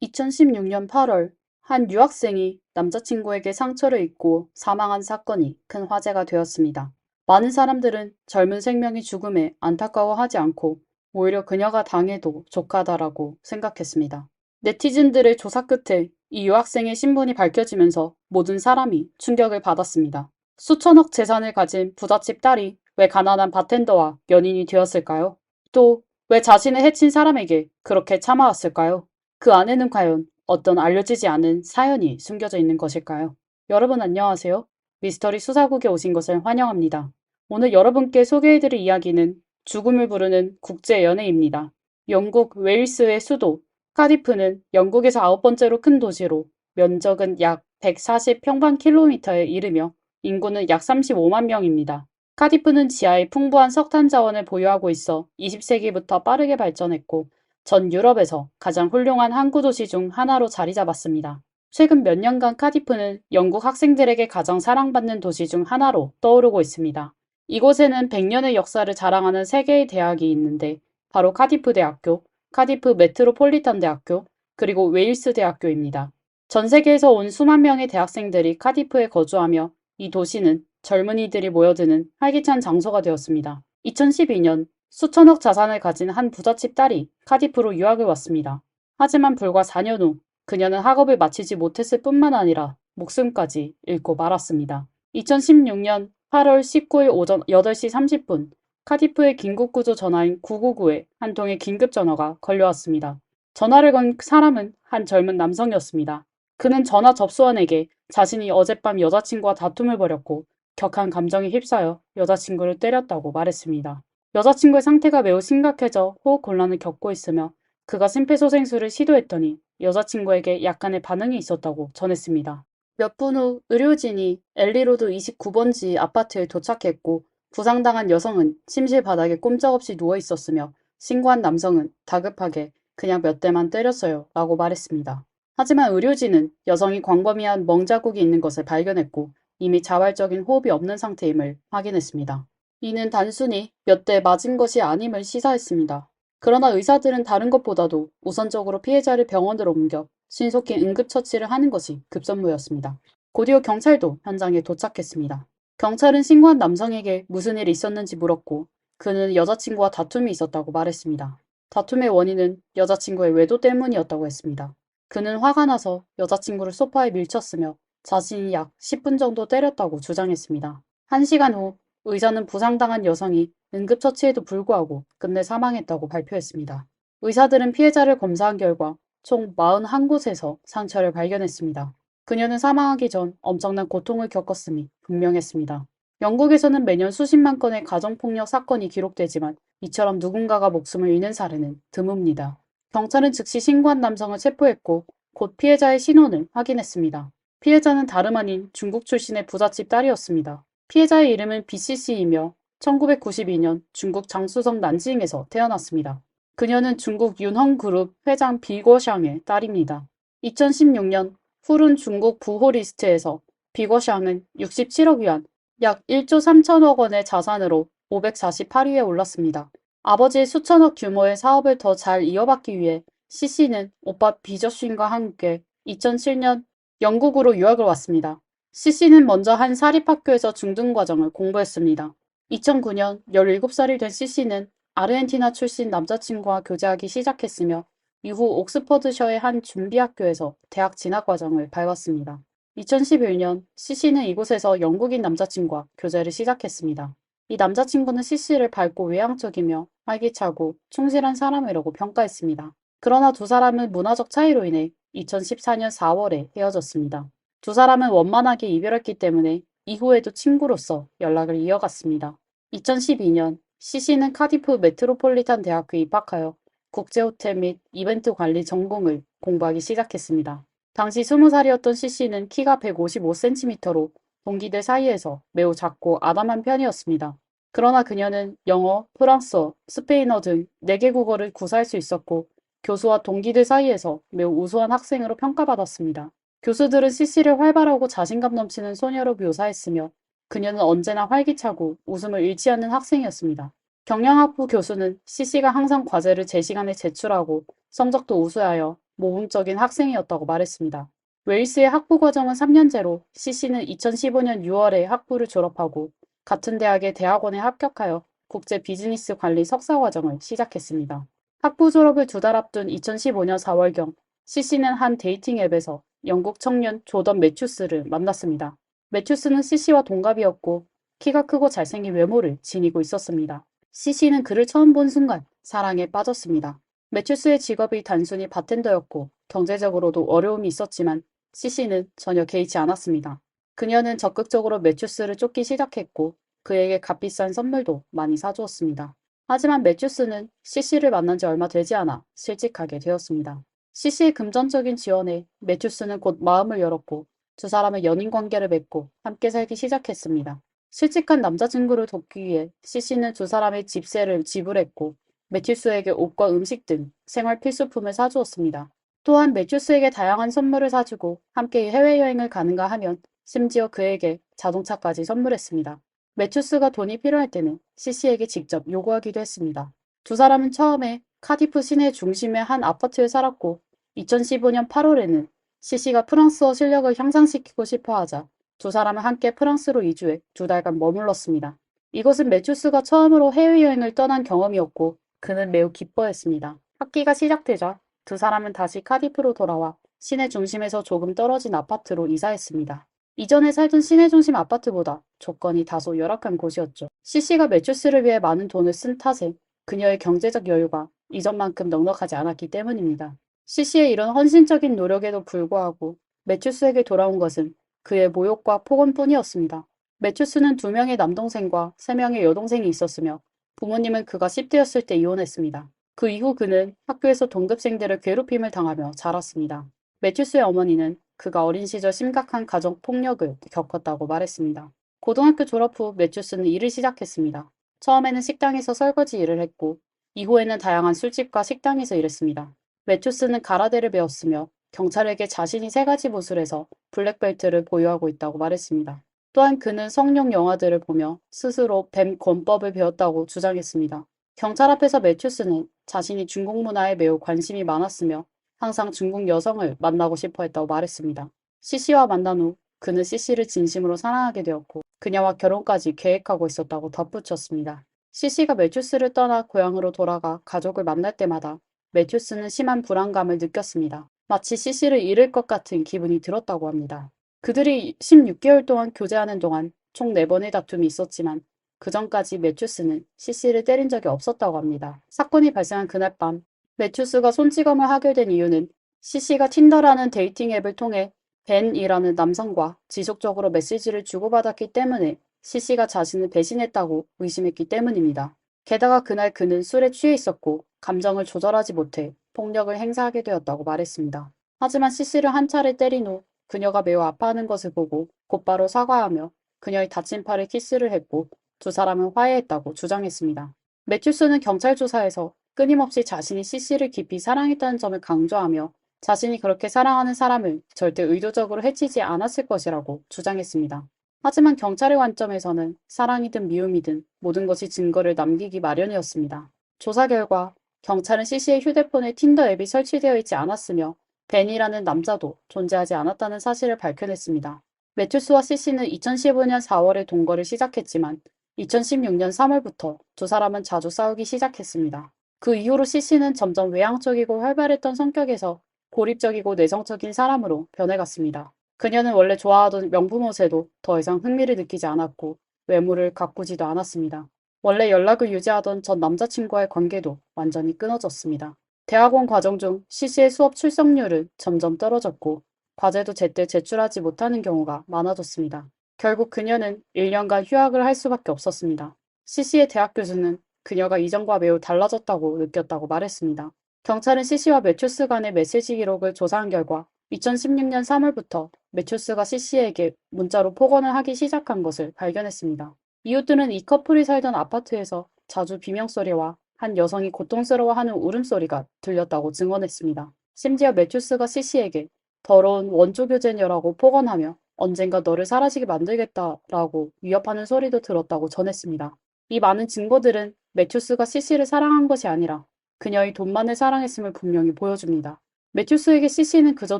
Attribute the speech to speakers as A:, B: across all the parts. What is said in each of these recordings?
A: 2016년 8월 한 유학생이 남자친구에게 상처를 입고 사망한 사건이 큰 화제가 되었습니다. 많은 사람들은 젊은 생명의 죽음에 안타까워하지 않고 오히려 그녀가 당해도 족하다라고 생각했습니다. 네티즌들의 조사 끝에 이 유학생의 신분이 밝혀지면서 모든 사람이 충격을 받았습니다. 수천억 재산을 가진 부잣집 딸이 왜 가난한 바텐더와 연인이 되었을까요? 또 왜 자신을 해친 사람에게 그렇게 참아왔을까요? 그 안에는 과연 어떤 알려지지 않은 사연이 숨겨져 있는 것일까요? 여러분 안녕하세요. 미스터리 수사국에 오신 것을 환영합니다. 오늘 여러분께 소개해드릴 이야기는 죽음을 부르는 국제 연애입니다. 영국 웨일스의 수도 카디프는 영국에서 9번째로 큰 도시로 면적은 약 140평방킬로미터에 이르며 인구는 약 35만 명입니다. 카디프는 지하에 풍부한 석탄 자원을 보유하고 있어 20세기부터 빠르게 발전했고 전 유럽에서 가장 훌륭한 항구 도시 중 하나로 자리 잡았습니다. 최근 몇 년간 카디프는 영국 학생들에게 가장 사랑받는 도시 중 하나로 떠오르고 있습니다. 이곳에는 100년의 역사를 자랑하는 3개의 대학이 있는데 바로 카디프 대학교, 카디프 메트로폴리탄 대학교, 그리고 웨일스 대학교입니다. 전 세계에서 온 수만 명의 대학생들이 카디프에 거주하며 이 도시는 젊은이들이 모여드는 활기찬 장소가 되었습니다. 2012년 수천억 자산을 가진 한 부잣집 딸이 카디프로 유학을 왔습니다. 하지만 불과 4년 후 그녀는 학업을 마치지 못했을 뿐만 아니라 목숨까지 잃고 말았습니다. 2016년 8월 19일 오전 8시 30분 카디프의 긴급구조 전화인 999에 한 통의 긴급전화가 걸려왔습니다. 전화를 건 사람은 한 젊은 남성이었습니다. 그는 전화 접수원에게 자신이 어젯밤 여자친구와 다툼을 벌였고 격한 감정에 휩싸여 여자친구를 때렸다고 말했습니다. 여자친구의 상태가 매우 심각해져 호흡 곤란을 겪고 있으며 그가 심폐소생술을 시도했더니 여자친구에게 약간의 반응이 있었다고 전했습니다. 몇 분 후 의료진이 엘리로드 29번지 아파트에 도착했고 부상당한 여성은 침실 바닥에 꼼짝없이 누워 있었으며 신고한 남성은 다급하게 그냥 몇 대만 때렸어요 라고 말했습니다. 하지만 의료진은 여성이 광범위한 멍자국이 있는 것을 발견했고 이미 자발적인 호흡이 없는 상태임을 확인했습니다. 이는 단순히 몇 대 맞은 것이 아님을 시사했습니다. 그러나 의사들은 다른 것보다도 우선적으로 피해자를 병원으로 옮겨 신속히 응급처치를 하는 것이 급선무였습니다. 곧이어 경찰도 현장에 도착했습니다. 경찰은 신고한 남성에게 무슨 일이 있었는지 물었고 그는 여자친구와 다툼이 있었다고 말했습니다. 다툼의 원인은 여자친구의 외도 때문이었다고 했습니다. 그는 화가 나서 여자친구를 소파에 밀쳤으며 자신이 약 10분 정도 때렸다고 주장했습니다. 1시간 후 의사는 부상당한 여성이 응급처치에도 불구하고 끝내 사망했다고 발표했습니다. 의사들은 피해자를 검사한 결과 총 41곳에서 상처를 발견했습니다. 그녀는 사망하기 전 엄청난 고통을 겪었음이 분명했습니다. 영국에서는 매년 수십만 건의 가정폭력 사건이 기록되지만 이처럼 누군가가 목숨을 잃는 사례는 드뭅니다. 경찰은 즉시 신고한 남성을 체포했고 곧 피해자의 신원을 확인했습니다. 피해자는 다름 아닌 중국 출신의 부잣집 딸이었습니다. 피해자의 이름은 BCC이며 1992년 중국 장쑤성 난징에서 태어났습니다. 그녀는 중국 윤헝그룹 회장 비거샹의 딸입니다. 2016년 푸른 중국 부호리스트에서 비거샹은 67억 위안, 약 1조 3천억 원의 자산으로 548위에 올랐습니다. 아버지의 수천억 규모의 사업을 더 잘 이어받기 위해 CC는 오빠 비저쉰과 함께 2007년 영국으로 유학을 왔습니다. CC는 먼저 한 사립학교에서 중등과정을 공부했습니다. 2009년 17살이 된 CC는 아르헨티나 출신 남자친구와 교제하기 시작했으며 이후 옥스퍼드셔의 한 준비학교에서 대학 진학과정을 밟았습니다. 2011년 CC는 이곳에서 영국인 남자친구와 교제를 시작했습니다. 이 남자친구는 CC를 밝고 외향적이며 활기차고 충실한 사람이라고 평가했습니다. 그러나 두 사람은 문화적 차이로 인해 2014년 4월에 헤어졌습니다. 두 사람은 원만하게 이별했기 때문에 이후에도 친구로서 연락을 이어갔습니다. 2012년 CC는 카디프 메트로폴리탄 대학교에 입학하여 국제호텔 및 이벤트 관리 전공을 공부하기 시작했습니다. 당시 20살이었던 CC는 키가 155cm로 동기들 사이에서 매우 작고 아담한 편이었습니다. 그러나 그녀는 영어, 프랑스어, 스페인어 등 4개 국어를 구사할 수 있었고 교수와 동기들 사이에서 매우 우수한 학생으로 평가받았습니다. 교수들은 CC를 활발하고 자신감 넘치는 소녀로 묘사했으며 그녀는 언제나 활기차고 웃음을 잃지 않는 학생이었습니다. 경영학부 교수는 CC가 항상 과제를 제 시간에 제출하고 성적도 우수하여 모범적인 학생이었다고 말했습니다. 웨일스의 학부 과정은 3년제로 CC는 2015년 6월에 학부를 졸업하고 같은 대학의 대학원에 합격하여 국제 비즈니스 관리 석사 과정을 시작했습니다. 학부 졸업을 2달 앞둔 2015년 4월경 CC는 한 데이팅 앱에서 영국 청년 조던 매튜스를 만났습니다. 매튜스는 CC와 동갑이었고 키가 크고 잘생긴 외모를 지니고 있었습니다. CC는 그를 처음 본 순간 사랑에 빠졌습니다. 매튜스의 직업이 단순히 바텐더였고 경제적으로도 어려움이 있었지만 CC는 전혀 개의치 않았습니다. 그녀는 적극적으로 매튜스를 쫓기 시작했고 그에게 값비싼 선물도 많이 사주었습니다. 하지만 매튜스는 CC를 만난 지 얼마 되지 않아 실직하게 되었습니다. CC의 금전적인 지원에 매튜스는 곧 마음을 열었고 두 사람은 연인 관계를 맺고 함께 살기 시작했습니다. 실직한 남자친구를 돕기 위해 CC는 두 사람의 집세를 지불했고 매튜스에게 옷과 음식 등 생활 필수품을 사주었습니다. 또한 매튜스에게 다양한 선물을 사주고 함께 해외여행을 가는가 하면 심지어 그에게 자동차까지 선물했습니다. 매튜스가 돈이 필요할 때는 CC에게 직접 요구하기도 했습니다. 두 사람은 처음에 카디프 시내 중심의 한 아파트에 살았고 2015년 8월에는 CC가 프랑스어 실력을 향상시키고 싶어 하자 두 사람은 함께 프랑스로 이주해 2달간 머물렀습니다. 이것은 매튜스가 처음으로 해외여행을 떠난 경험이었고 그는 매우 기뻐했습니다. 학기가 시작되자 두 사람은 다시 카디프로 돌아와 시내 중심에서 조금 떨어진 아파트로 이사했습니다. 이전에 살던 시내 중심 아파트보다 조건이 다소 열악한 곳이었죠. CC가 매튜스를 위해 많은 돈을 쓴 탓에 그녀의 경제적 여유가 이전만큼 넉넉하지 않았기 때문입니다. CC의 이런 헌신적인 노력에도 불구하고 매튜스에게 돌아온 것은 그의 모욕과 폭언뿐이었습니다. 매튜스는 2명의 남동생과 3명의 여동생이 있었으며 부모님은 그가 10대였을 때 이혼했습니다. 그 이후 그는 학교에서 동급생들의 괴롭힘을 당하며 자랐습니다. 매튜스의 어머니는 그가 어린 시절 심각한 가정 폭력을 겪었다고 말했습니다. 고등학교 졸업 후 매튜스는 일을 시작했습니다. 처음에는 식당에서 설거지 일을 했고 이후에는 다양한 술집과 식당에서 일했습니다. 매튜스는 가라데를 배웠으며 경찰에게 자신이 3가지 무술에서 블랙벨트를 보유하고 있다고 말했습니다. 또한 그는 성룡 영화들을 보며 스스로 뱀 권법을 배웠다고 주장했습니다. 경찰 앞에서 매튜스는 자신이 중국 문화에 매우 관심이 많았으며 항상 중국 여성을 만나고 싶어 했다고 말했습니다. CC와 만난 후 그는 CC를 진심으로 사랑하게 되었고 그녀와 결혼까지 계획하고 있었다고 덧붙였습니다. CC가 매튜스를 떠나 고향으로 돌아가 가족을 만날 때마다 매튜스는 심한 불안감을 느꼈습니다. 마치 CC를 잃을 것 같은 기분이 들었다고 합니다. 그들이 16개월 동안 교제하는 동안 총 4번의 다툼이 있었지만 그 전까지 매튜스는 CC를 때린 적이 없었다고 합니다. 사건이 발생한 그날 밤 매튜스가 손찌검을 하게 된 이유는 CC가 틴더라는 데이팅 앱을 통해 벤이라는 남성과 지속적으로 메시지를 주고받았기 때문에 CC가 자신을 배신했다고 의심했기 때문입니다. 게다가 그날 그는 술에 취해 있었고 감정을 조절하지 못해 폭력을 행사하게 되었다고 말했습니다. 하지만 CC를 한 차례 때린 후 그녀가 매우 아파하는 것을 보고 곧바로 사과하며 그녀의 다친 팔에 키스를 했고 두 사람은 화해했다고 주장했습니다. 매튜스는 경찰 조사에서 끊임없이 자신이 CC를 깊이 사랑했다는 점을 강조하며 자신이 그렇게 사랑하는 사람을 절대 의도적으로 해치지 않았을 것이라고 주장했습니다. 하지만 경찰의 관점에서는 사랑이든 미움이든 모든 것이 증거를 남기기 마련이었습니다. 조사 결과 경찰은 CC의 휴대폰에 틴더 앱이 설치되어 있지 않았으며 벤이라는 남자도 존재하지 않았다는 사실을 밝혀냈습니다. 매튜스와 CC는 2015년 4월에 동거를 시작했지만 2016년 3월부터 두 사람은 자주 싸우기 시작했습니다. 그 이후로 CC는 점점 외향적이고 활발했던 성격에서 고립적이고 내성적인 사람으로 변해갔습니다. 그녀는 원래 좋아하던 명품 옷에도 더 이상 흥미를 느끼지 않았고 외모를 가꾸지도 않았습니다. 원래 연락을 유지하던 전 남자친구와의 관계도 완전히 끊어졌습니다. 대학원 과정 중 CC의 수업 출석률은 점점 떨어졌고 과제도 제때 제출하지 못하는 경우가 많아졌습니다. 결국 그녀는 1년간 휴학을 할 수밖에 없었습니다. CC의 대학 교수는 그녀가 이전과 매우 달라졌다고 느꼈다고 말했습니다. 경찰은 CC와 매튜스 간의 메시지 기록을 조사한 결과 2016년 3월부터 매튜스가 CC에게 문자로 폭언을 하기 시작한 것을 발견했습니다. 이웃들은 이 커플이 살던 아파트에서 자주 비명소리와 한 여성이 고통스러워하는 울음소리가 들렸다고 증언했습니다. 심지어 매튜스가 CC에게 더러운 원조교제녀라고 폭언하며 언젠가 너를 사라지게 만들겠다라고 위협하는 소리도 들었다고 전했습니다. 이 많은 증거들은 매튜스가 CC를 사랑한 것이 아니라 그녀의 돈만을 사랑했음을 분명히 보여줍니다. 매튜스에게 CC는 그저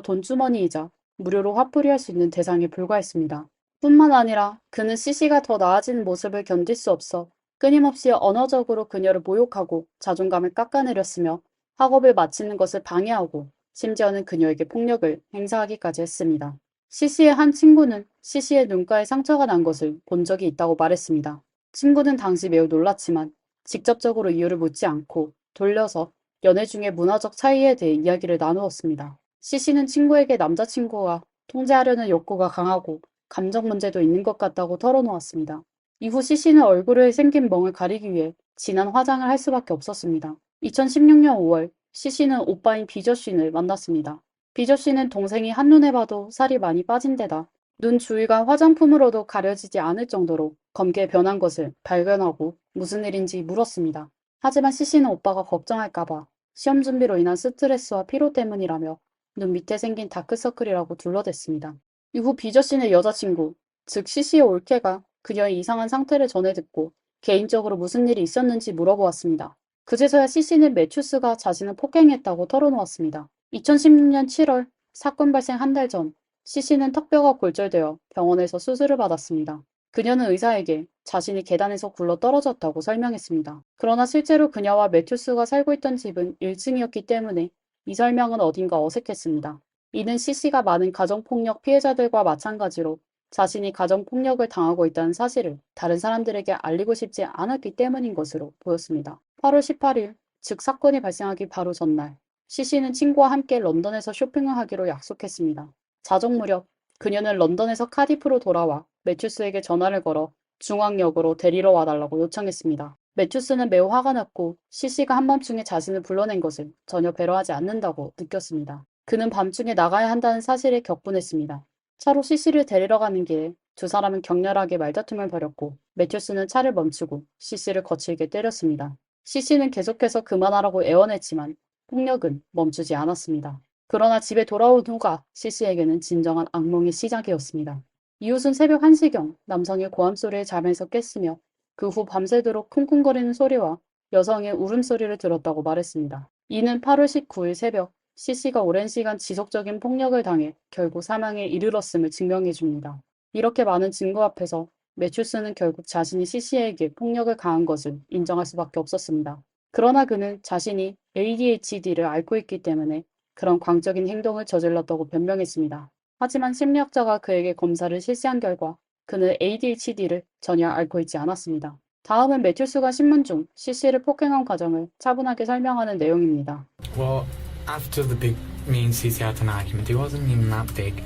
A: 돈주머니이자 무료로 화풀이할 수 있는 대상에 불과했습니다. 뿐만 아니라 그는 CC가 더 나아지는 모습을 견딜 수 없어 끊임없이 언어적으로 그녀를 모욕하고 자존감을 깎아내렸으며 학업을 마치는 것을 방해하고 심지어는 그녀에게 폭력을 행사하기까지 했습니다. CC의 한 친구는 CC의 눈가에 상처가 난 것을 본 적이 있다고 말했습니다. 친구는 당시 매우 놀랐지만 직접적으로 이유를 묻지 않고 돌려서 연애 중의 문화적 차이에 대해 이야기를 나누었습니다. CC는 친구에게 남자친구가 통제하려는 욕구가 강하고 감정 문제도 있는 것 같다고 털어놓았습니다. 이후 CC는 얼굴에 생긴 멍을 가리기 위해 진한 화장을 할 수밖에 없었습니다. 2016년 5월 CC는 오빠인 비저씨를 만났습니다. 비저씨는 동생이 한눈에 봐도 살이 많이 빠진 데다 눈 주위가 화장품으로도 가려지지 않을 정도로 검게 변한 것을 발견하고 무슨 일인지 물었습니다. 하지만 CC는 오빠가 걱정할까봐 시험 준비로 인한 스트레스와 피로 때문이라며 눈 밑에 생긴 다크서클이라고 둘러댔습니다. 이후 비저씨의 여자친구, 즉 CC의 올케가 그녀의 이상한 상태를 전해 듣고 개인적으로 무슨 일이 있었는지 물어보았습니다. 그제서야 CC는 매튜스가 자신을 폭행했다고 털어놓았습니다. 2016년 7월 사건 발생 한 달 전 CC는 턱뼈가 골절되어 병원에서 수술을 받았습니다. 그녀는 의사에게 자신이 계단에서 굴러 떨어졌다고 설명했습니다. 그러나 실제로 그녀와 매튜스가 살고 있던 집은 1층이었기 때문에 이 설명은 어딘가 어색했습니다. 이는 CC가 많은 가정폭력 피해자들과 마찬가지로 자신이 가정폭력을 당하고 있다는 사실을 다른 사람들에게 알리고 싶지 않았기 때문인 것으로 보였습니다. 8월 18일, 즉 사건이 발생하기 바로 전날, CC는 친구와 함께 런던에서 쇼핑을 하기로 약속했습니다. 자정 무렵, 그녀는 런던에서 카디프로 돌아와 매튜스에게 전화를 걸어 중앙역으로 데리러 와달라고 요청했습니다. 매튜스는 매우 화가 났고 CC가 한밤중에 자신을 불러낸 것을 전혀 배려하지 않는다고 느꼈습니다. 그는 밤중에 나가야 한다는 사실에 격분했습니다. 차로 CC를 데리러 가는 길에 두 사람은 격렬하게 말다툼을 벌였고 매튜스는 차를 멈추고 CC를 거칠게 때렸습니다. CC는 계속해서 그만하라고 애원했지만 폭력은 멈추지 않았습니다. 그러나 집에 돌아온 후가 CC에게는 진정한 악몽의 시작이었습니다. 이웃은 새벽 1시경 남성의 고함 소리에 잠에서 깼으며 그 후 밤새도록 쿵쿵거리는 소리와 여성의 울음소리를 들었다고 말했습니다. 이는 8월 19일 새벽 CC가 오랜 시간 지속적인 폭력을 당해 결국 사망에 이르렀음을 증명해 줍니다. 이렇게 많은 증거 앞에서 매튜스는 결국 자신이 CC에게 폭력을 가한 것을 인정할 수밖에 없었습니다. 그러나 그는 자신이 ADHD를 앓고 있기 때문에 그런 광적인 행동을 저질렀다고 변명했습니다. 하지만 심리학자가 그에게 검사를 실시한 결과 그는 ADHD를 전혀 앓고 있지 않았습니다. 다음은 매튜스가 신문 중 CC를 폭행한 과정을 차분하게 설명하는 내용입니다.
B: Well, after the big me and Cece had an argument, it wasn't even that big.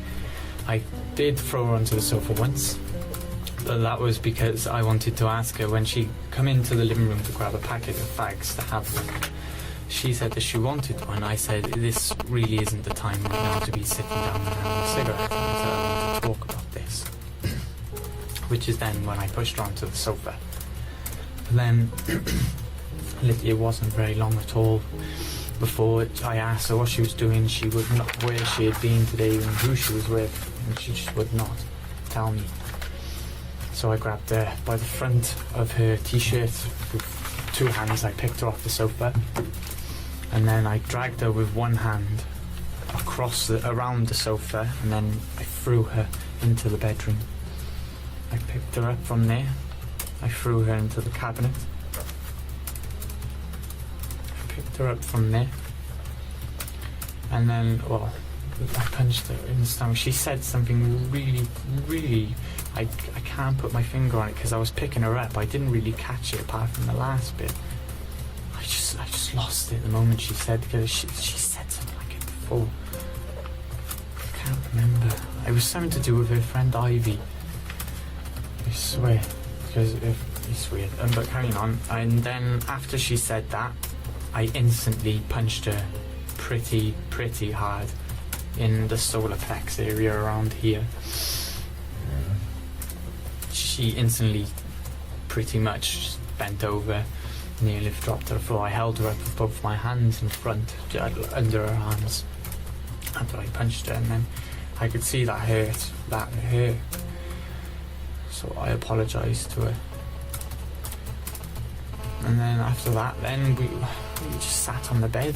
B: I did throw her onto the sofa once, but that was because I wanted to ask her when she come into the living room to grab a packet of fags to have one. She said that she wanted one. I said, this really isn't the time right now to be sitting down and having a cigarette. I said, I want to talk about this. Which is then when I pushed her onto the sofa. But then, it wasn't very long at all before I asked her what she was doing. She would not, where she had been today and who she was with, and she just would not tell me. So I grabbed her by the front of her t-shirt with two hands. I picked her off the sofa, and then I dragged her with one hand around the sofa, and then I threw her into the bedroom. I picked her up from there. I threw her into the cabinet. I picked her up from there, and then, well, I punched her in the stomach. She said something really, I can't put my finger on it because I was picking her up. I didn't really catch it apart from the last bit. I just lost it the moment she said, because she said something like it before. I can't remember. It was something to do with her friend Ivy. I swear, because it's weird. But carrying on, and then after she said that, I instantly punched her pretty hard in the solar plex area around here. She instantly pretty much bent over, nearly dropped to the floor. I held her up with both my hands in front, under her arms, after I punched her, and then I could see that hurt. So I apologised to her. And then after that, then we just sat on the bed,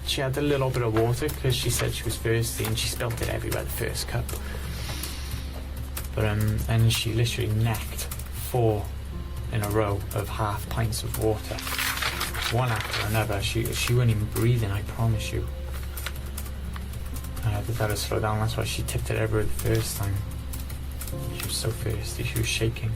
B: she had a little bit of water because she said she was thirsty and she spilt it everywhere the first cup. But and she literally necked 4 in a row of half pints of water, one after another. She wasn't even breathing, I promise you. I had to tell her to slow down. That's why she tipped it everywhere the first time. She was so thirsty, she was shaking.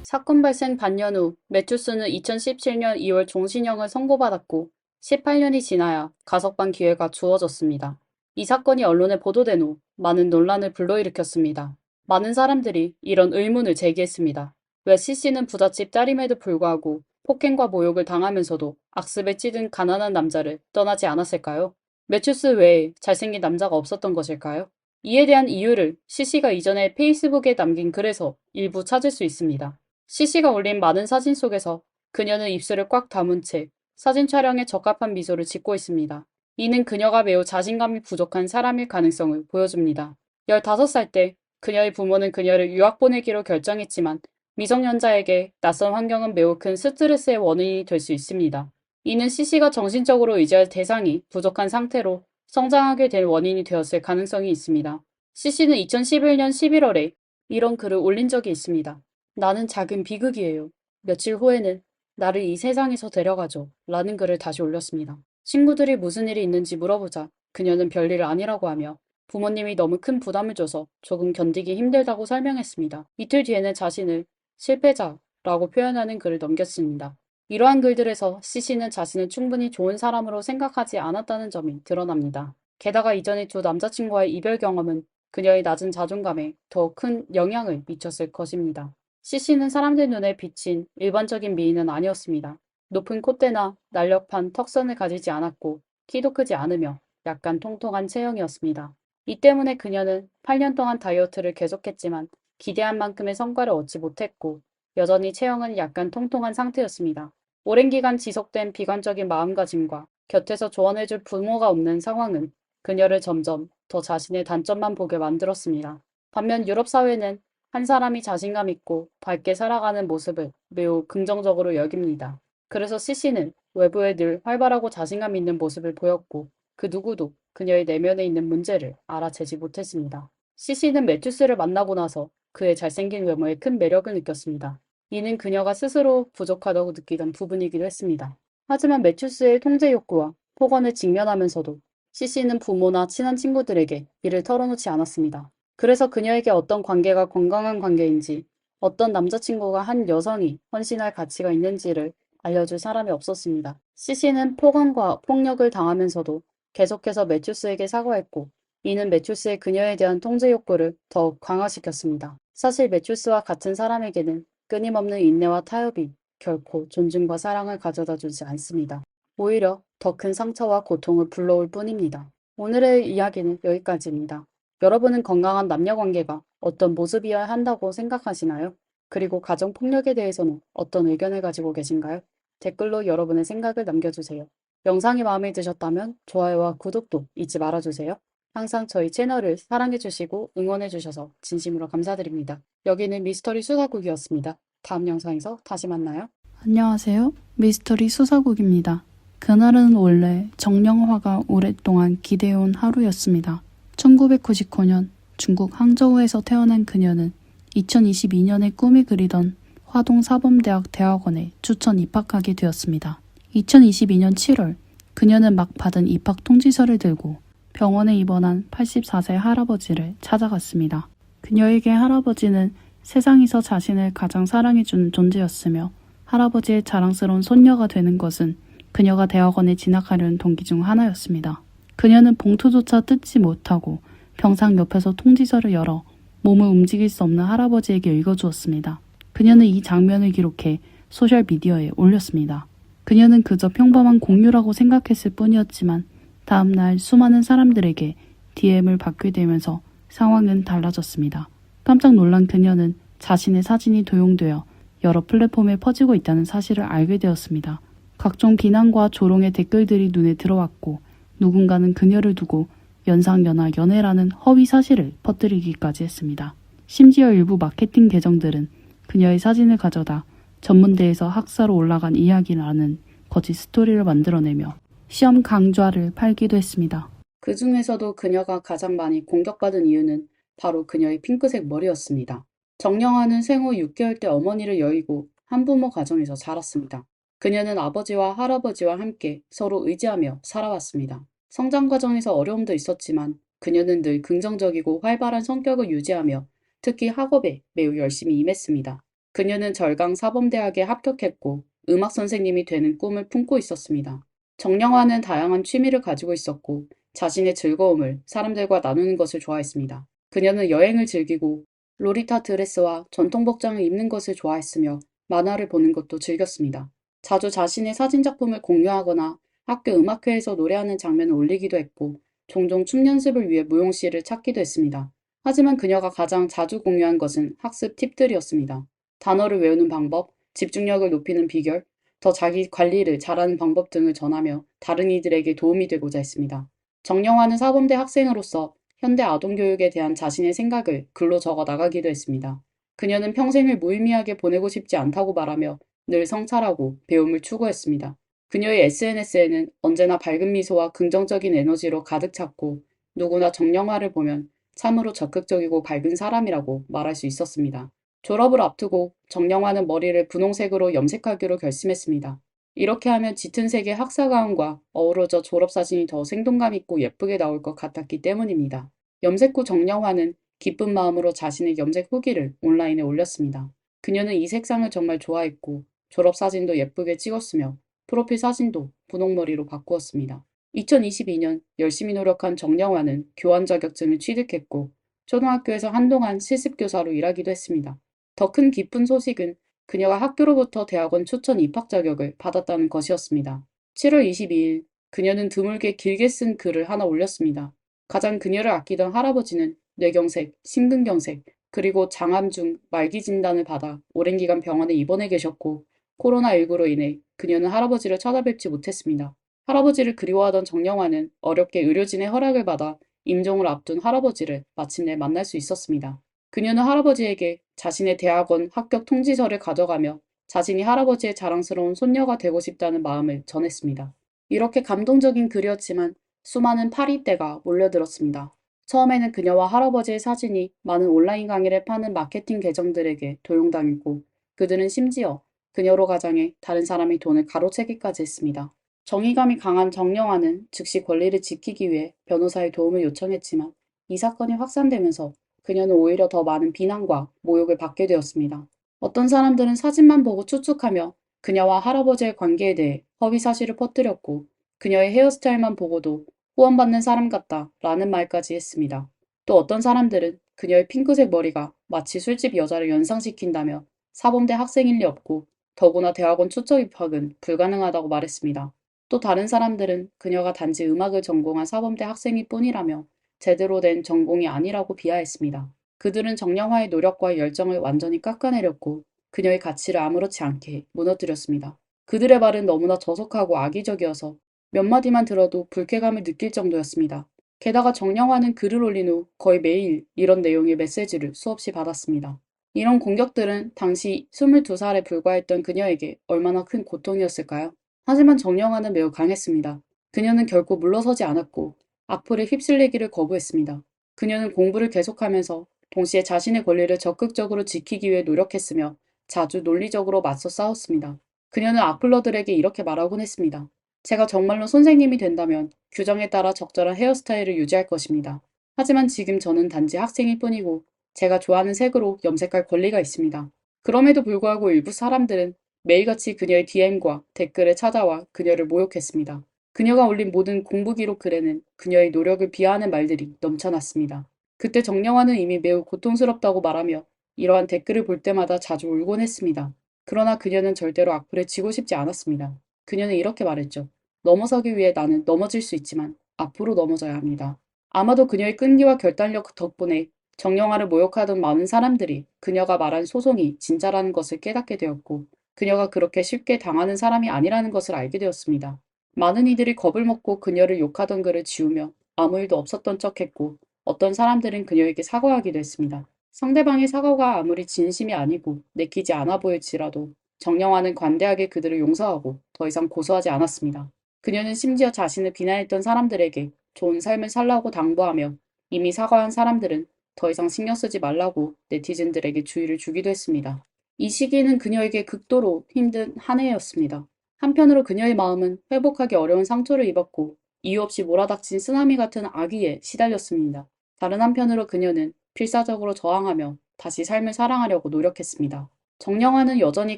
A: 사건 발생 반년 후 매튜스는 2017년 2월 종신형을 선고받았고 18년이 지나야 가석방 기회가 주어졌습니다. 이 사건이 언론에 보도된 후 많은 논란을 불러일으켰습니다. 많은 사람들이 이런 의문을 제기했습니다. 왜 CC는 부잣집 딸임에도 불구하고 폭행과 모욕을 당하면서도 악습에 찌든 가난한 남자를 떠나지 않았을까요? 매튜스 외에 잘생긴 남자가 없었던 것일까요? 이에 대한 이유를 CC가 이전에 페이스북에 남긴 글에서 일부 찾을 수 있습니다. CC가 올린 많은 사진 속에서 그녀는 입술을 꽉 다문 채 사진 촬영에 적합한 미소를 짓고 있습니다. 이는 그녀가 매우 자신감이 부족한 사람일 가능성을 보여줍니다. 15살 때 그녀의 부모는 그녀를 유학 보내기로 결정했지만 미성년자에게 낯선 환경은 매우 큰 스트레스의 원인이 될 수 있습니다. 이는 CC가 정신적으로 의지할 대상이 부족한 상태로 성장하게 된 원인이 되었을 가능성이 있습니다. CC는 2011년 11월에 이런 글을 올린 적이 있습니다. 나는 작은 비극이에요. 며칠 후에는 나를 이 세상에서 데려가죠. 라는 글을 다시 올렸습니다. 친구들이 무슨 일이 있는지 물어보자 그녀는 별일 아니라고 하며 부모님이 너무 큰 부담을 줘서 조금 견디기 힘들다고 설명했습니다. 이틀 뒤에는 자신을 실패자라고 표현하는 글을 넘겼습니다. 이러한 글들에서 CC는 자신을 충분히 좋은 사람으로 생각하지 않았다는 점이 드러납니다. 게다가 이전의 2 남자친구와의 이별 경험은 그녀의 낮은 자존감에 더 큰 영향을 미쳤을 것입니다. CC는 사람들 눈에 비친 일반적인 미인은 아니었습니다. 높은 콧대나 날렵한 턱선을 가지지 않았고 키도 크지 않으며 약간 통통한 체형이었습니다. 이 때문에 그녀는 8년 동안 다이어트를 계속했지만 기대한 만큼의 성과를 얻지 못했고 여전히 체형은 약간 통통한 상태였습니다. 오랜 기간 지속된 비관적인 마음가짐과 곁에서 조언해줄 부모가 없는 상황은 그녀를 점점 더 자신의 단점만 보게 만들었습니다. 반면 유럽 사회는 한 사람이 자신감 있고 밝게 살아가는 모습을 매우 긍정적으로 여깁니다. 그래서 CC는 외부에 늘 활발하고 자신감 있는 모습을 보였고 그 누구도 그녀의 내면에 있는 문제를 알아채지 못했습니다. CC는 매튜스를 만나고 나서 그의 잘생긴 외모에 큰 매력을 느꼈습니다. 이는 그녀가 스스로 부족하다고 느끼던 부분이기도 했습니다. 하지만 매튜스의 통제 욕구와 폭언을 직면하면서도 CC는 부모나 친한 친구들에게 이를 털어놓지 않았습니다. 그래서 그녀에게 어떤 관계가 건강한 관계인지, 어떤 남자친구가 한 여성이 헌신할 가치가 있는지를 알려줄 사람이 없었습니다. CC는 폭언과 폭력을 당하면서도 계속해서 매튜스에게 사과했고, 이는 매튜스의 그녀에 대한 통제 욕구를 더욱 강화시켰습니다. 사실 매튜스와 같은 사람에게는 끊임없는 인내와 타협이 결코 존중과 사랑을 가져다 주지 않습니다. 오히려 더 큰 상처와 고통을 불러올 뿐입니다. 오늘의 이야기는 여기까지입니다. 여러분은 건강한 남녀관계가 어떤 모습이어야 한다고 생각하시나요? 그리고 가정폭력에 대해서는 어떤 의견을 가지고 계신가요? 댓글로 여러분의 생각을 남겨주세요. 영상이 마음에 드셨다면 좋아요와 구독도 잊지 말아주세요. 항상 저희 채널을 사랑해주시고 응원해주셔서 진심으로 감사드립니다. 여기는 미스터리 수사국이었습니다. 다음 영상에서 다시 만나요.
C: 안녕하세요. 미스터리 수사국입니다. 그날은 원래 정령화가 오랫동안 기대해온 하루였습니다. 1999년 중국 항저우에서 태어난 그녀는 2022년에 꿈이 그리던 화동사범대학 대학원에 추천 입학하게 되었습니다. 2022년 7월 그녀는 막 받은 입학 통지서를 들고 병원에 입원한 84세 할아버지를 찾아갔습니다. 그녀에게 할아버지는 세상에서 자신을 가장 사랑해주는 존재였으며 할아버지의 자랑스러운 손녀가 되는 것은 그녀가 대학원에 진학하려는 동기 중 하나였습니다. 그녀는 봉투조차 뜯지 못하고 병상 옆에서 통지서를 열어 몸을 움직일 수 없는 할아버지에게 읽어주었습니다. 그녀는 이 장면을 기록해 소셜미디어에 올렸습니다. 그녀는 그저 평범한 공유라고 생각했을 뿐이었지만 다음날 수많은 사람들에게 DM을 받게 되면서 상황은 달라졌습니다. 깜짝 놀란 그녀는 자신의 사진이 도용되어 여러 플랫폼에 퍼지고 있다는 사실을 알게 되었습니다. 각종 비난과 조롱의 댓글들이 눈에 들어왔고 누군가는 그녀를 두고 연상연하 연애라는 허위 사실을 퍼뜨리기까지 했습니다. 심지어 일부 마케팅 계정들은 그녀의 사진을 가져다 전문대에서 학사로 올라간 이야기라는 거짓 스토리를 만들어내며 시험 강좌를 팔기도 했습니다.
A: 그 중에서도 그녀가 가장 많이 공격받은 이유는 바로 그녀의 핑크색 머리였습니다. 정영화는 생후 6개월 때 어머니를 여의고 한부모 가정에서 자랐습니다. 그녀는 아버지와 할아버지와 함께 서로 의지하며 살아왔습니다. 성장 과정에서 어려움도 있었지만 그녀는 늘 긍정적이고 활발한 성격을 유지하며 특히 학업에 매우 열심히 임했습니다. 그녀는 절강 사범대학에 합격했고 음악 선생님이 되는 꿈을 품고 있었습니다. 정영화는 다양한 취미를 가지고 있었고 자신의 즐거움을 사람들과 나누는 것을 좋아했습니다. 그녀는 여행을 즐기고 로리타 드레스와 전통 복장을 입는 것을 좋아했으며 만화를 보는 것도 즐겼습니다. 자주 자신의 사진 작품을 공유하거나 학교 음악회에서 노래하는 장면을 올리기도 했고 종종 춤 연습을 위해 무용실을 찾기도 했습니다. 하지만 그녀가 가장 자주 공유한 것은 학습 팁들이었습니다. 단어를 외우는 방법, 집중력을 높이는 비결, 더 자기 관리를 잘하는 방법 등을 전하며 다른 이들에게 도움이 되고자 했습니다. 정영화는 사범대 학생으로서 현대 아동교육에 대한 자신의 생각을 글로 적어 나가기도 했습니다. 그녀는 평생을 무의미하게 보내고 싶지 않다고 말하며 늘 성찰하고 배움을 추구했습니다. 그녀의 SNS에는 언제나 밝은 미소와 긍정적인 에너지로 가득 찼고 누구나 정영화를 보면 참으로 적극적이고 밝은 사람이라고 말할 수 있었습니다. 졸업을 앞두고 정영화는 머리를 분홍색으로 염색하기로 결심했습니다. 이렇게 하면 짙은 색의 학사 가운과 어우러져 졸업사진이 더 생동감 있고 예쁘게 나올 것 같았기 때문입니다. 염색 후 정영화는 기쁜 마음으로 자신의 염색 후기를 온라인에 올렸습니다. 그녀는 이 색상을 정말 좋아했고 졸업사진도 예쁘게 찍었으며 프로필 사진도 분홍머리로 바꾸었습니다. 2022년 열심히 노력한 정영화는 교환 자격증을 취득했고 초등학교에서 한동안 실습교사로 일하기도 했습니다. 더 큰 기쁜 소식은 그녀가 학교로부터 대학원 추천 입학 자격을 받았다는 것이었습니다. 7월 22일 그녀는 드물게 길게 쓴 글을 하나 올렸습니다. 가장 그녀를 아끼던 할아버지는 뇌경색, 심근경색, 그리고 장암 중 말기 진단을 받아 오랜 기간 병원에 입원해 계셨고 코로나19로 인해 그녀는 할아버지를 찾아뵙지 못했습니다. 할아버지를 그리워하던 정영화는 어렵게 의료진의 허락을 받아 임종을 앞둔 할아버지를 마침내 만날 수 있었습니다. 그녀는 할아버지에게 자신의 대학원 합격 통지서를 가져가며 자신이 할아버지의 자랑스러운 손녀가 되고 싶다는 마음을 전했습니다. 이렇게 감동적인 글이었지만 수많은 파리떼가 몰려들었습니다. 처음에는 그녀와 할아버지의 사진이 많은 온라인 강의를 파는 마케팅 계정들에게 도용당했고 그들은 심지어 그녀로 가장해 다른 사람의 돈을 가로채기까지 했습니다. 정의감이 강한 정영화는 즉시 권리를 지키기 위해 변호사의 도움을 요청했지만 이 사건이 확산되면서 그녀는 오히려 더 많은 비난과 모욕을 받게 되었습니다. 어떤 사람들은 사진만 보고 추측하며 그녀와 할아버지의 관계에 대해 허위 사실을 퍼뜨렸고 그녀의 헤어스타일만 보고도 후원받는 사람 같다 라는 말까지 했습니다. 또 어떤 사람들은 그녀의 핑크색 머리가 마치 술집 여자를 연상시킨다며 사범대 학생일 리 없고 더구나 대학원 추천 입학은 불가능하다고 말했습니다. 또 다른 사람들은 그녀가 단지 음악을 전공한 사범대 학생일 뿐이라며 제대로 된 전공이 아니라고 비하했습니다. 그들은 정영화의 노력과 열정을 완전히 깎아내렸고 그녀의 가치를 아무렇지 않게 무너뜨렸습니다. 그들의 말은 너무나 저속하고 악의적이어서 몇 마디만 들어도 불쾌감을 느낄 정도였습니다. 게다가 정영화는 글을 올린 후 거의 매일 이런 내용의 메시지를 수없이 받았습니다. 이런 공격들은 당시 22살에 불과했던 그녀에게 얼마나 큰 고통이었을까요? 하지만 정영화는 매우 강했습니다. 그녀는 결코 물러서지 않았고 악플에 휩쓸리기를 거부했습니다. 그녀는 공부를 계속하면서 동시에 자신의 권리를 적극적으로 지키기 위해 노력했으며 자주 논리적으로 맞서 싸웠습니다. 그녀는 악플러들에게 이렇게 말하곤 했습니다. 제가 정말로 선생님이 된다면 규정에 따라 적절한 헤어스타일을 유지할 것입니다. 하지만 지금 저는 단지 학생일 뿐이고 제가 좋아하는 색으로 염색할 권리가 있습니다. 그럼에도 불구하고 일부 사람들은 매일같이 그녀의 DM과 댓글에 찾아와 그녀를 모욕했습니다. 그녀가 올린 모든 공부 기록 글에는 그녀의 노력을 비하하는 말들이 넘쳐났습니다. 그때 정영화는 이미 매우 고통스럽다고 말하며 이러한 댓글을 볼 때마다 자주 울곤 했습니다. 그러나 그녀는 절대로 악플에 지고 싶지 않았습니다. 그녀는 이렇게 말했죠. 넘어서기 위해 나는 넘어질 수 있지만 앞으로 넘어져야 합니다. 아마도 그녀의 끈기와 결단력 덕분에 정영화를 모욕하던 많은 사람들이 그녀가 말한 소송이 진짜라는 것을 깨닫게 되었고 그녀가 그렇게 쉽게 당하는 사람이 아니라는 것을 알게 되었습니다. 많은 이들이 겁을 먹고 그녀를 욕하던 글을 지우며 아무 일도 없었던 척했고 어떤 사람들은 그녀에게 사과하기도 했습니다. 상대방의 사과가 아무리 진심이 아니고 내키지 않아 보일지라도 정영화는 관대하게 그들을 용서하고 더 이상 고소하지 않았습니다. 그녀는 심지어 자신을 비난했던 사람들에게 좋은 삶을 살라고 당부하며 이미 사과한 사람들은 더 이상 신경 쓰지 말라고 네티즌들에게 주의를 주기도 했습니다. 이 시기는 그녀에게 극도로 힘든 한 해였습니다. 한편으로 그녀의 마음은 회복하기 어려운 상처를 입었고 이유 없이 몰아닥친 쓰나미 같은 악의에 시달렸습니다. 다른 한편으로 그녀는 필사적으로 저항하며 다시 삶을 사랑하려고 노력했습니다. 정영화는 여전히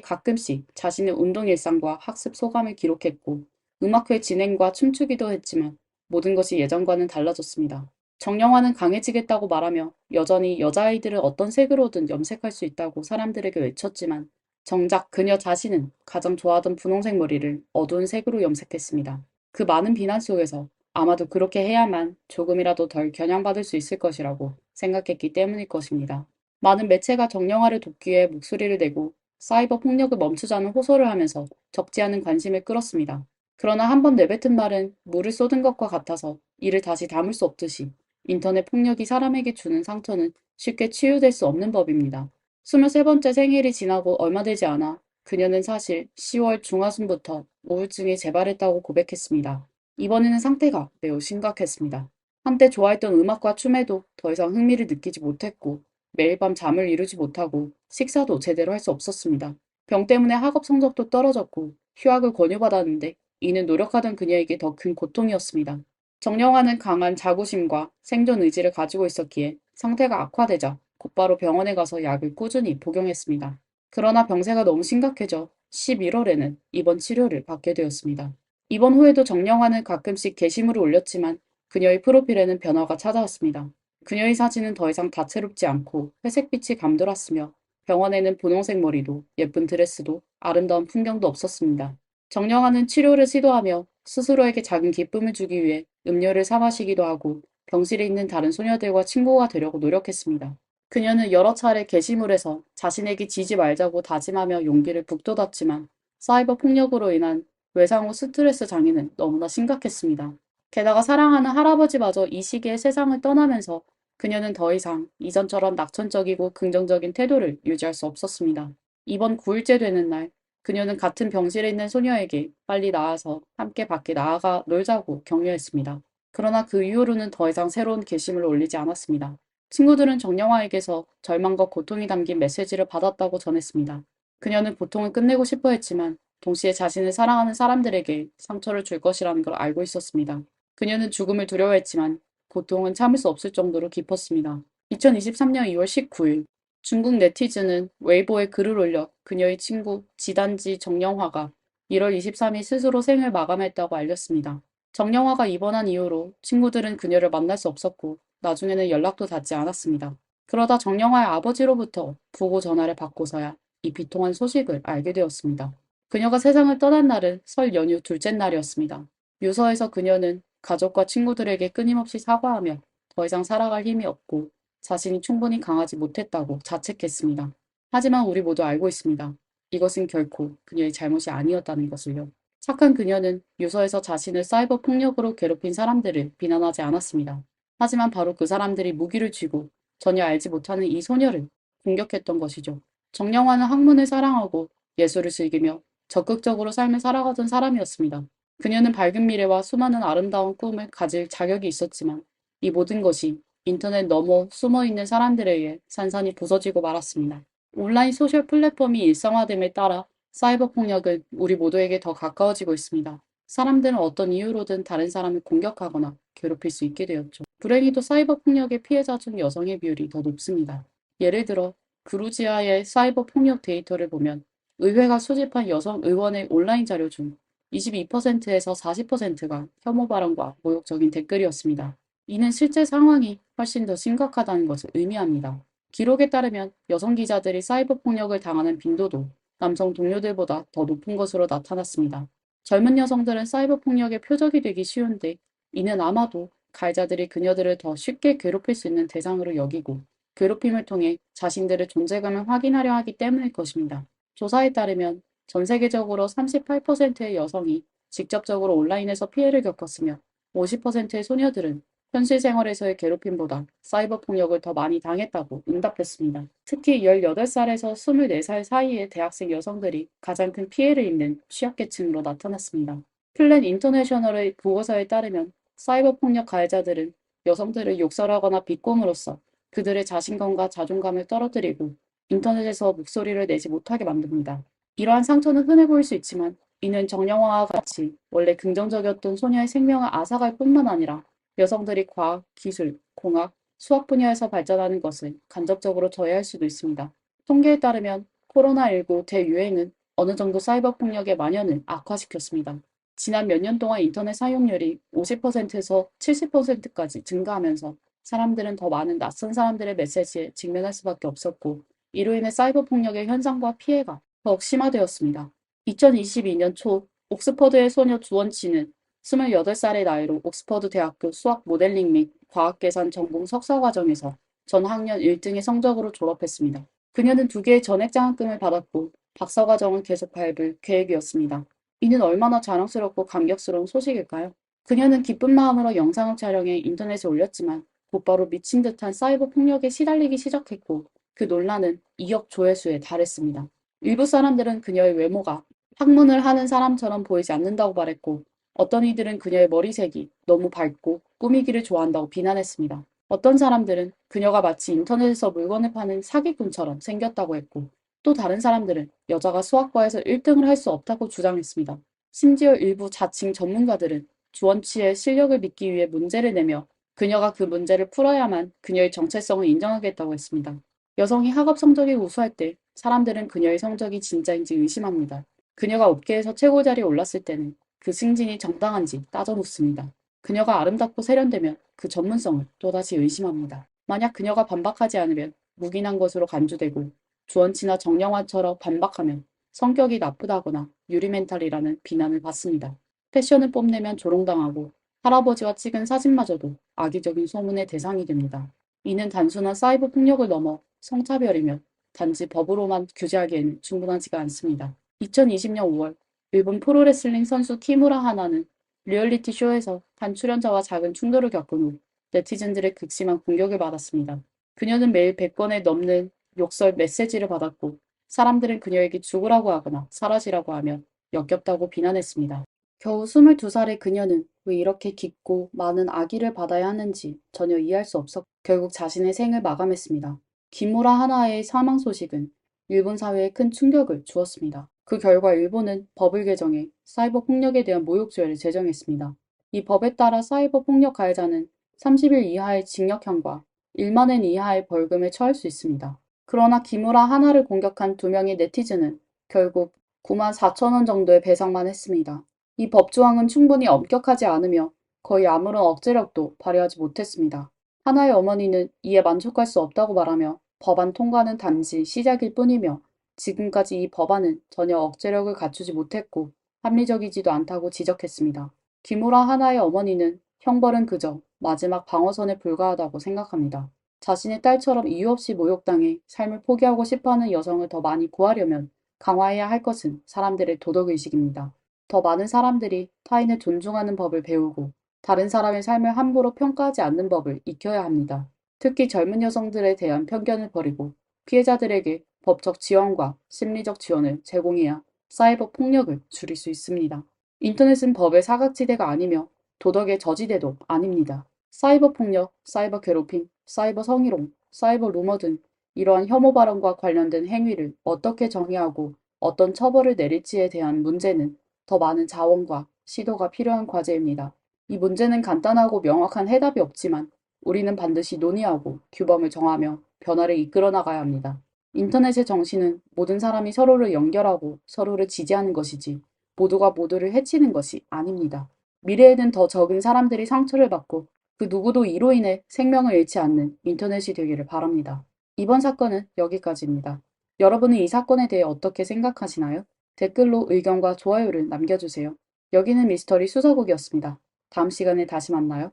A: 가끔씩 자신의 운동 일상과 학습 소감을 기록했고 음악회 진행과 춤추기도 했지만 모든 것이 예전과는 달라졌습니다. 정영화는 강해지겠다고 말하며 여전히 여자아이들을 어떤 색으로든 염색할 수 있다고 사람들에게 외쳤지만 정작 그녀 자신은 가장 좋아하던 분홍색 머리를 어두운 색으로 염색했습니다. 그 많은 비난 속에서 아마도 그렇게 해야만 조금이라도 덜 겨냥받을 수 있을 것이라고 생각했기 때문일 것입니다. 많은 매체가 정영화를 돕기 위해 목소리를 내고 사이버 폭력을 멈추자는 호소를 하면서 적지 않은 관심을 끌었습니다. 그러나 한 번 내뱉은 말은 물을 쏟은 것과 같아서 이를 다시 담을 수 없듯이 인터넷 폭력이 사람에게 주는 상처는 쉽게 치유될 수 없는 법입니다. 23번째 생일이 지나고 얼마 되지 않아 그녀는 사실 10월 중하순부터 우울증이 재발했다고 고백했습니다. 이번에는 상태가 매우 심각했습니다. 한때 좋아했던 음악과 춤에도 더 이상 흥미를 느끼지 못했고 매일 밤 잠을 이루지 못하고 식사도 제대로 할 수 없었습니다. 병 때문에 학업 성적도 떨어졌고 휴학을 권유받았는데 이는 노력하던 그녀에게 더 큰 고통이었습니다. 정영화는 강한 자부심과 생존 의지를 가지고 있었기에 상태가 악화되자 곧바로 병원에 가서 약을 꾸준히 복용했습니다. 그러나 병세가 너무 심각해져 11월에는 입원 치료를 받게 되었습니다. 입원 후에도 정영화는 가끔씩 게시물을 올렸지만 그녀의 프로필에는 변화가 찾아왔습니다. 그녀의 사진은 더 이상 다채롭지 않고 회색빛이 감돌았으며 병원에는 분홍색 머리도 예쁜 드레스도 아름다운 풍경도 없었습니다. 정영화는 치료를 시도하며 스스로에게 작은 기쁨을 주기 위해 음료를 사 마시기도 하고 병실에 있는 다른 소녀들과 친구가 되려고 노력했습니다. 그녀는 여러 차례 게시물에서 자신에게 지지 말자고 다짐하며 용기를 북돋았지만 사이버 폭력으로 인한 외상 후 스트레스 장애는 너무나 심각했습니다. 게다가 사랑하는 할아버지마저 이 시기에 세상을 떠나면서 그녀는 더 이상 이전처럼 낙천적이고 긍정적인 태도를 유지할 수 없었습니다. 이번 9일째 되는 날 그녀는 같은 병실에 있는 소녀에게 빨리 나와서 함께 밖에 나아가 놀자고 격려했습니다. 그러나 그 이후로는 더 이상 새로운 게시물을 올리지 않았습니다. 친구들은 정영화에게서 절망과 고통이 담긴 메시지를 받았다고 전했습니다. 그녀는 고통을 끝내고 싶어 했지만 동시에 자신을 사랑하는 사람들에게 상처를 줄 것이라는 걸 알고 있었습니다. 그녀는 죽음을 두려워했지만 고통은 참을 수 없을 정도로 깊었습니다. 2023년 2월 19일 중국 네티즌은 웨이보에 글을 올려 그녀의 친구 지단지 정영화가 1월 23일 스스로 생을 마감했다고 알렸습니다. 정영화가 입원한 이후로 친구들은 그녀를 만날 수 없었고 나중에는 연락도 닿지 않았습니다. 그러다 정영화의 아버지로부터 부고 전화를 받고서야 이 비통한 소식을 알게 되었습니다. 그녀가 세상을 떠난 날은 설 연휴 둘째 날이었습니다. 유서에서 그녀는 가족과 친구들에게 끊임없이 사과하며 더 이상 살아갈 힘이 없고 자신이 충분히 강하지 못했다고 자책했습니다. 하지만 우리 모두 알고 있습니다. 이것은 결코 그녀의 잘못이 아니었다는 것을요. 착한 그녀는 유서에서 자신을 사이버 폭력으로 괴롭힌 사람들을 비난하지 않았습니다. 하지만 바로 그 사람들이 무기를 쥐고 전혀 알지 못하는 이 소녀를 공격했던 것이죠. 정영화는 학문을 사랑하고 예술을 즐기며 적극적으로 삶을 살아가던 사람이었습니다. 그녀는 밝은 미래와 수많은 아름다운 꿈을 가질 자격이 있었지만 이 모든 것이 인터넷 너머 숨어있는 사람들에 의해 산산이 부서지고 말았습니다. 온라인 소셜 플랫폼이 일상화됨에 따라 사이버 폭력은 우리 모두에게 더 가까워지고 있습니다. 사람들은 어떤 이유로든 다른 사람을 공격하거나 괴롭힐 수 있게 되었죠. 불행히도 사이버 폭력의 피해자 중 여성의 비율이 더 높습니다. 예를 들어 그루지아의 사이버 폭력 데이터를 보면 의회가 수집한 여성 의원의 온라인 자료 중 22%에서 40%가 혐오 발언과 모욕적인 댓글이었습니다. 이는 실제 상황이 훨씬 더 심각하다는 것을 의미합니다. 기록에 따르면 여성 기자들이 사이버 폭력을 당하는 빈도도 남성 동료들보다 더 높은 것으로 나타났습니다. 젊은 여성들은 사이버 폭력의 표적이 되기 쉬운데 이는 아마도 가해자들이 그녀들을 더 쉽게 괴롭힐 수 있는 대상으로 여기고 괴롭힘을 통해 자신들의 존재감을 확인하려 하기 때문일 것입니다. 조사에 따르면 전 세계적으로 38%의 여성이 직접적으로 온라인에서 피해를 겪었으며 50%의 소녀들은 현실 생활에서의 괴롭힘보다 사이버 폭력을 더 많이 당했다고 응답했습니다. 특히 18살에서 24살 사이의 대학생 여성들이 가장 큰 피해를 입는 취약계층으로 나타났습니다. 플랜 인터내셔널의 보고서에 따르면 사이버 폭력 가해자들은 여성들을 욕설하거나 비꼼으로써 그들의 자신감과 자존감을 떨어뜨리고 인터넷에서 목소리를 내지 못하게 만듭니다. 이러한 상처는 흔해 보일 수 있지만 이는 정령화와 같이 원래 긍정적이었던 소녀의 생명을 앗아갈 뿐만 아니라 여성들이 과학, 기술, 공학, 수학 분야에서 발전하는 것을 간접적으로 저해할 수도 있습니다. 통계에 따르면 코로나19 대유행은 어느 정도 사이버 폭력의 만연을 악화시켰습니다. 지난 몇 년 동안 인터넷 사용률이 50%에서 70%까지 증가하면서 사람들은 더 많은 낯선 사람들의 메시지에 직면할 수밖에 없었고, 이로 인해 사이버 폭력의 현상과 피해가 더욱 심화되었습니다. 2022년 초 옥스퍼드의 소녀 주원치는 28살의 나이로 옥스퍼드 대학교 수학 모델링 및 과학계산 전공 석사과정에서 전 학년 1등의 성적으로 졸업했습니다. 그녀는 2개의 전액 장학금을 받았고 박사과정은 계속 밟을 계획이었습니다. 이는 얼마나 자랑스럽고 감격스러운 소식일까요? 그녀는 기쁜 마음으로 영상을 촬영해 인터넷에 올렸지만 곧바로 미친 듯한 사이버 폭력에 시달리기 시작했고 그 논란은 2억 조회수에 달했습니다. 일부 사람들은 그녀의 외모가 학문을 하는 사람처럼 보이지 않는다고 말했고 어떤 이들은 그녀의 머리색이 너무 밝고 꾸미기를 좋아한다고 비난했습니다. 어떤 사람들은 그녀가 마치 인터넷에서 물건을 파는 사기꾼처럼 생겼다고 했고 또 다른 사람들은 여자가 수학과에서 1등을 할 수 없다고 주장했습니다. 심지어 일부 자칭 전문가들은 주원치의 실력을 믿기 위해 문제를 내며 그녀가 그 문제를 풀어야만 그녀의 정체성을 인정하겠다고 했습니다. 여성이 학업 성적이 우수할 때 사람들은 그녀의 성적이 진짜인지 의심합니다. 그녀가 업계에서 최고 자리에 올랐을 때는 그 승진이 정당한지 따져 묻습니다. 그녀가 아름답고 세련되면 그 전문성을 또다시 의심합니다. 만약 그녀가 반박하지 않으면 묵인한 것으로 간주되고 주원치나 정영화처럼 반박하면 성격이 나쁘다거나 유리멘탈이라는 비난을 받습니다. 패션을 뽐내면 조롱당하고 할아버지와 찍은 사진마저도 악의적인 소문의 대상이 됩니다. 이는 단순한 사이버 폭력을 넘어 성차별이며 단지 법으로만 규제하기에는 충분하지가 않습니다. 2020년 5월 일본 프로레슬링 선수 키무라 하나는 리얼리티 쇼에서 한 출연자와 작은 충돌을 겪은 후 네티즌들의 극심한 공격을 받았습니다. 그녀는 매일 100건에 넘는 욕설 메시지를 받았고 사람들은 그녀에게 죽으라고 하거나 사라지라고 하며 역겹다고 비난했습니다. 겨우 22살의 그녀는 왜 이렇게 깊고 많은 악의를 받아야 하는지 전혀 이해할 수 없었고 결국 자신의 생을 마감했습니다. 기무라 하나의 사망 소식은 일본 사회에 큰 충격을 주었습니다. 그 결과 일본은 법을 개정해 사이버 폭력에 대한 모욕죄를 제정했습니다. 이 법에 따라 사이버 폭력 가해자는 30일 이하의 징역형과 1만 엔 이하의 벌금에 처할 수 있습니다. 그러나 기무라 하나를 공격한 2명의 네티즌은 결국 9만 4천 원 정도의 배상만 했습니다. 이 법조항은 충분히 엄격하지 않으며 거의 아무런 억제력도 발휘하지 못했습니다. 하나의 어머니는 이에 만족할 수 없다고 말하며 법안 통과는 단지 시작일 뿐이며 지금까지 이 법안은 전혀 억제력을 갖추지 못했고 합리적이지도 않다고 지적했습니다. 기무라 하나의 어머니는 형벌은 그저 마지막 방어선에 불과하다고 생각합니다. 자신의 딸처럼 이유 없이 모욕당해 삶을 포기하고 싶어하는 여성을 더 많이 구하려면 강화해야 할 것은 사람들의 도덕의식입니다. 더 많은 사람들이 타인을 존중하는 법을 배우고 다른 사람의 삶을 함부로 평가하지 않는 법을 익혀야 합니다. 특히 젊은 여성들에 대한 편견을 버리고 피해자들에게 법적 지원과 심리적 지원을 제공해야 사이버 폭력을 줄일 수 있습니다. 인터넷은 법의 사각지대가 아니며 도덕의 저지대도 아닙니다. 사이버 폭력, 사이버 괴롭힘, 사이버 성희롱, 사이버 루머 등 이러한 혐오 발언과 관련된 행위를 어떻게 정의하고 어떤 처벌을 내릴지에 대한 문제는 더 많은 자원과 시도가 필요한 과제입니다. 이 문제는 간단하고 명확한 해답이 없지만 우리는 반드시 논의하고 규범을 정하며 변화를 이끌어 나가야 합니다. 인터넷의 정신은 모든 사람이 서로를 연결하고 서로를 지지하는 것이지 모두가 모두를 해치는 것이 아닙니다. 미래에는 더 적은 사람들이 상처를 받고 그 누구도 이로 인해 생명을 잃지 않는 인터넷이 되기를 바랍니다. 이번 사건은 여기까지입니다. 여러분은 이 사건에 대해 어떻게 생각하시나요? 댓글로 의견과 좋아요를 남겨주세요. 여기는 미스터리 수사국이었습니다. 다음 시간에 다시 만나요.